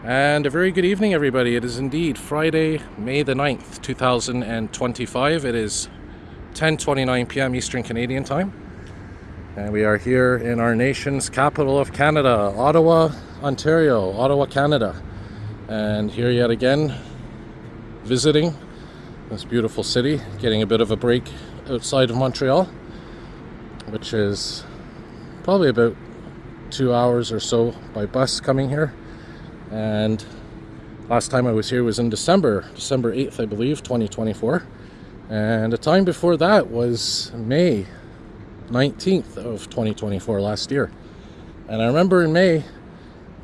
And a very good evening, everybody. It is indeed Friday, May the 9th, 2025. It is 10:29 p.m. Eastern Canadian Time. And we are here in our nation's capital of Canada, Ottawa, Ontario, Ottawa, Canada. And here yet again, visiting this beautiful city, getting a bit of a break outside of Montreal, which is probably about 2 hours or so by bus coming here. And last time I was here was in December 8th, I believe, 2024. And the time before that was May 19th of 2024, last year. And I remember in May,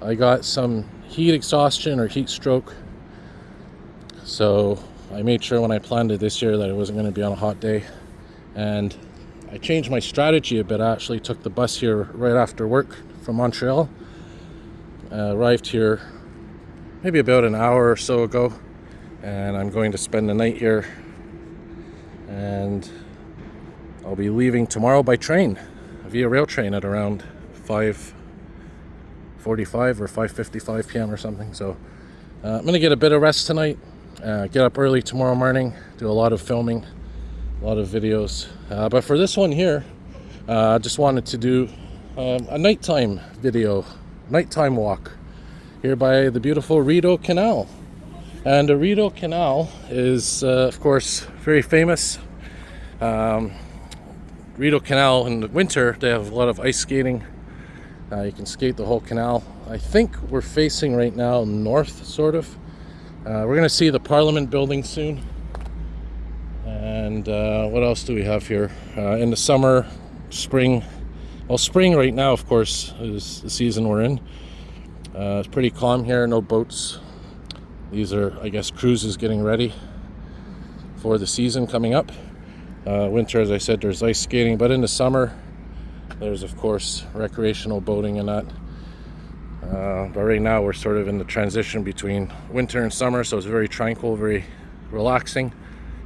I got some heat exhaustion or heat stroke. So I made sure when I planned it this year that it wasn't going to be on a hot day. And I changed my strategy a bit. I actually took the bus here right after work from Montreal. Arrived here maybe about an hour or so ago, and I'm going to spend the night here, and I'll be leaving tomorrow by train, via rail train, at around 5:45 or 5:55 p.m. or something. So I'm going to get a bit of rest tonight, get up early tomorrow morning, do a lot of filming, a lot of videos, but for this one here, I just wanted to do a nighttime video, nighttime walk here by the beautiful Rideau Canal. And the Rideau Canal is, of course, very famous. Rideau Canal in the winter, they have a lot of ice skating. You can skate the whole canal. I think we're facing right now north, sort of. We're going to see the Parliament building soon. And what else do we have here? In the summer, spring. Well, spring right now, of course, is the season we're in. It's pretty calm here, no boats. These are, I guess, cruises getting ready for the season coming up. Winter, as I said, there's ice skating, but in the summer, there's, of course, recreational boating and that. But right now, we're sort of in the transition between winter and summer, so it's very tranquil, very relaxing.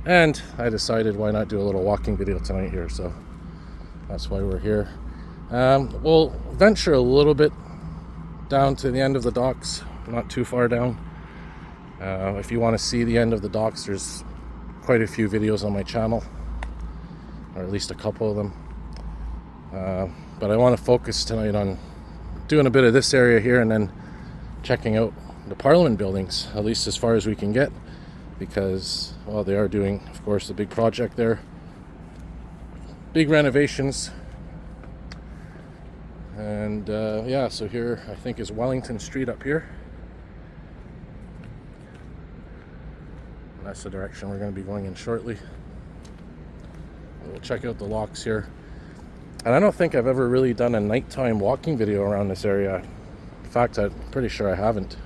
And I decided, why not do a little walking video tonight here, so that's why we're here. We'll venture a little bit down to the end of the docks, not too far down. If you want to see the end of the docks, there's quite a few videos on my channel, or at least a couple of them. But I want to focus tonight on doing a bit of this area here and then checking out the Parliament buildings, at least as far as we can get, because, well, they are doing, of course, a big project there. Big renovations. And yeah, so here I think is Wellington Street up here. And that's the direction we're going to be going in shortly. We'll check out the locks here. And I don't think I've ever really done a nighttime walking video around this area. In fact, I'm pretty sure I haven't.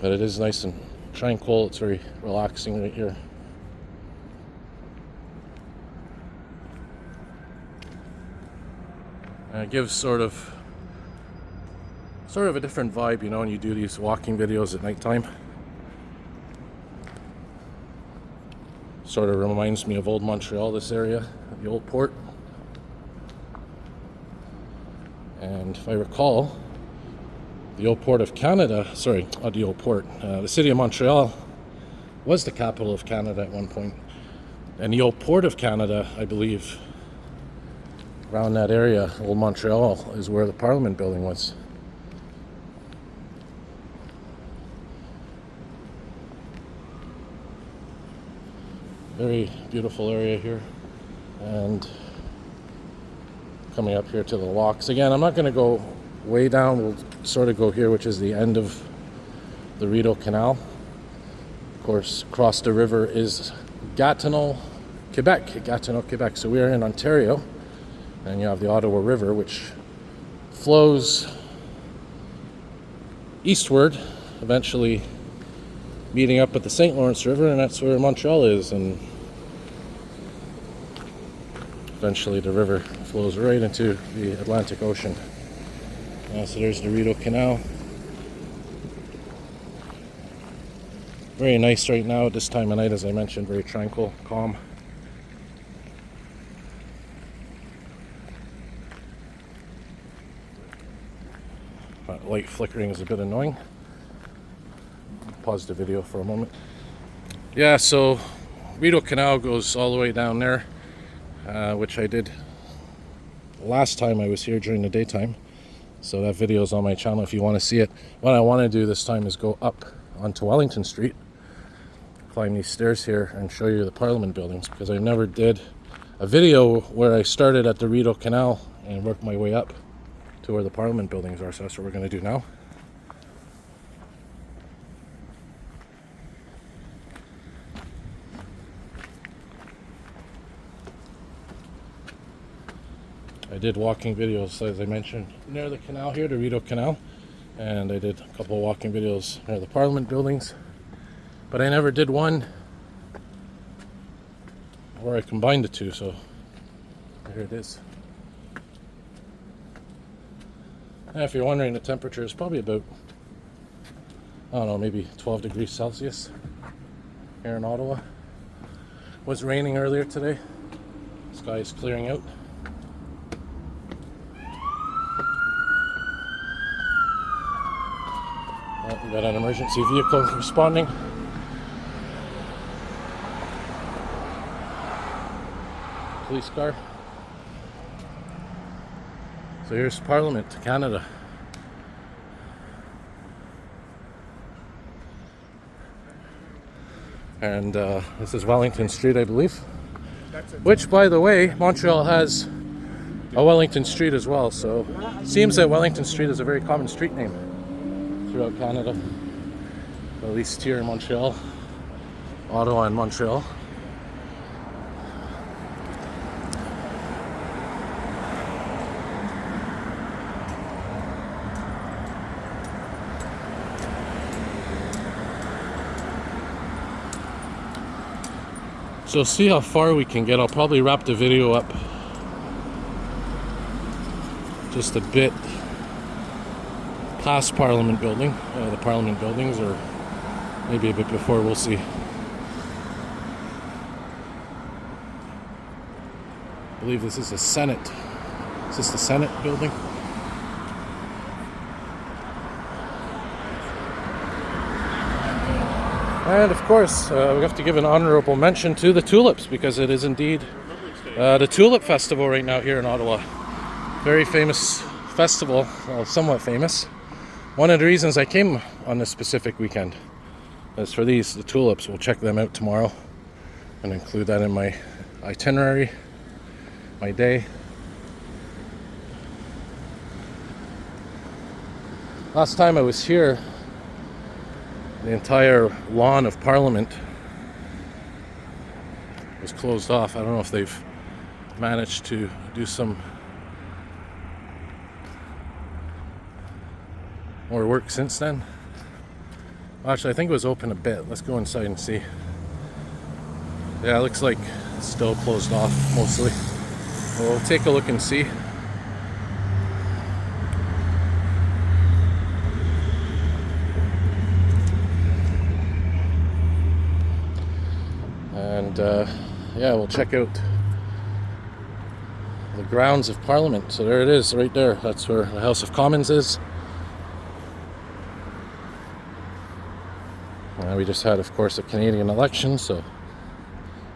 But it is nice and tranquil. It's very relaxing right here. And it gives sort of a different vibe, you know, when you do these walking videos at nighttime. Sort of reminds me of old Montreal, this area, the old port. And if I recall, the old port of Canada, sorry, not the old port, the city of Montreal was the capital of Canada at one point. And the old port of Canada, I believe, around that area, old Montreal, is where the Parliament building was. Very beautiful area here. And coming up here to the locks. Again, I'm not going to go way down. We'll sort of go here, which is the end of the Rideau Canal. Of course, across the river is Gatineau, Quebec. So we are in Ontario. And you have the Ottawa River, which flows eastward, eventually meeting up at the St. Lawrence River, and that's where Montreal is. And eventually the river flows right into the Atlantic Ocean. So there's the Rideau Canal. Very nice right now at this time of night, as I mentioned, very tranquil, calm. Light flickering is a bit annoying. Pause the video for a moment. Yeah, so Rideau Canal goes all the way down there, which I did last time I was here during the daytime. So that video is on my channel if you want to see it. What I want to do this time is go up onto Wellington Street, climb these stairs here, and show you the Parliament buildings, because I never did a video where I started at the Rideau Canal and worked my way up to where the Parliament buildings are. So that's what we're going to do now. I did walking videos, as I mentioned, near the canal here, the Rideau Canal, and I did a couple of walking videos near the Parliament buildings, but I never did one where I combined the two, so here it is. And if you're wondering, the temperature is probably about, I don't know, maybe 12 degrees Celsius here in Ottawa. It was raining earlier today. The sky is clearing out. We got an emergency vehicle responding. Police car. So here's Parliament, Canada. And this is Wellington Street, I believe. Which, by the way, Montreal has a Wellington Street as well. So it seems that Wellington Street is a very common street name throughout Canada, at least here in Montreal, Ottawa and Montreal. So see how far we can get. I'll probably wrap the video up just a bit past Parliament building, the Parliament buildings, or maybe a bit before, we'll see. I believe this is the Senate. Is this the Senate building? And of course, we have to give an honorable mention to the tulips, because it is indeed the Tulip Festival right now here in Ottawa. Very famous festival, well, somewhat famous. One of the reasons I came on this specific weekend is for the tulips. We'll check them out tomorrow and include that in my itinerary, my day. Last time I was here, the entire lawn of Parliament was closed off. I don't know if they've managed to do some more work since then. Actually, I think it was open a bit. Let's go inside and see. Yeah, it looks like it's still closed off mostly. We'll take a look and see. And yeah, we'll check out the grounds of Parliament. So there it is, right there. That's where the House of Commons is. We just had, of course, a Canadian election, so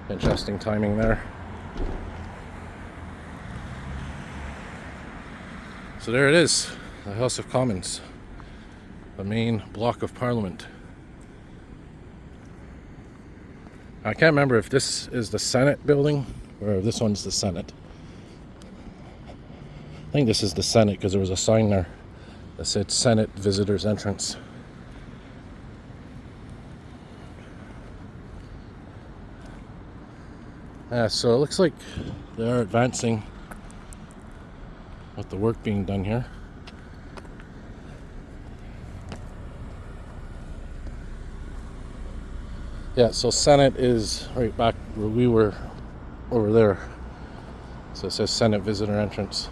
interesting timing there. So there it is, the House of Commons, the main block of Parliament. I can't remember if this is the Senate building or if this one's the Senate. I think this is the Senate because there was a sign there that said Senate Visitors Entrance. Yeah, so it looks like they are advancing with the work being done here. Yeah, so Senate is right back where we were over there. So it says Senate Visitor Entrance.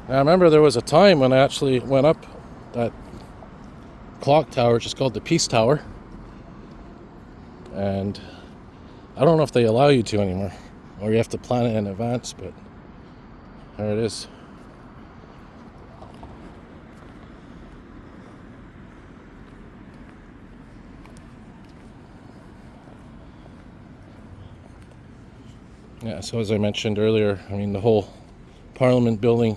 Now I remember there was a time when I actually went up that clock tower, which is called the Peace Tower. And I don't know if they allow you to anymore, or you have to plan it in advance, but there it is. Yeah, so as I mentioned earlier, I mean, the whole Parliament building,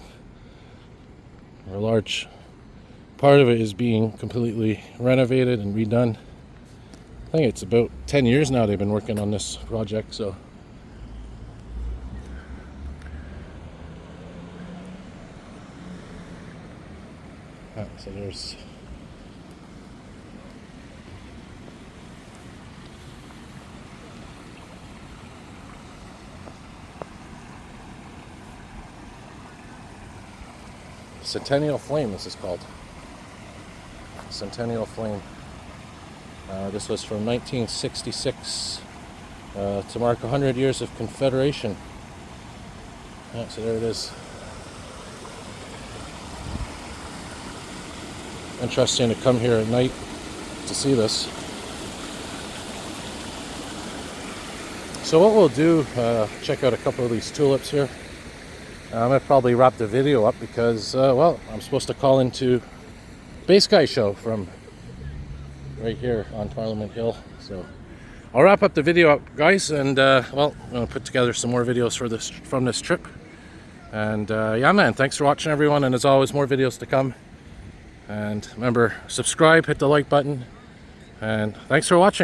or a large part of it, is being completely renovated and redone. I think it's about 10 years now they've been working on this project, so so there's Centennial Flame, this is called. Centennial Flame. This was from 1966 to mark 100 years of Confederation. Yeah, so there it is. Interesting to come here at night to see this. So what we'll do, check out a couple of these tulips here. I'm going to probably wrap the video up because, well, I'm supposed to call into Base Guy show from right here on Parliament Hill. So I'll wrap up the video up, guys, and well, I'm going to put together some more videos for this from this trip. And yeah, man, thanks for watching, everyone, and as always, more videos to come. And remember, subscribe, hit the like button, and thanks for watching.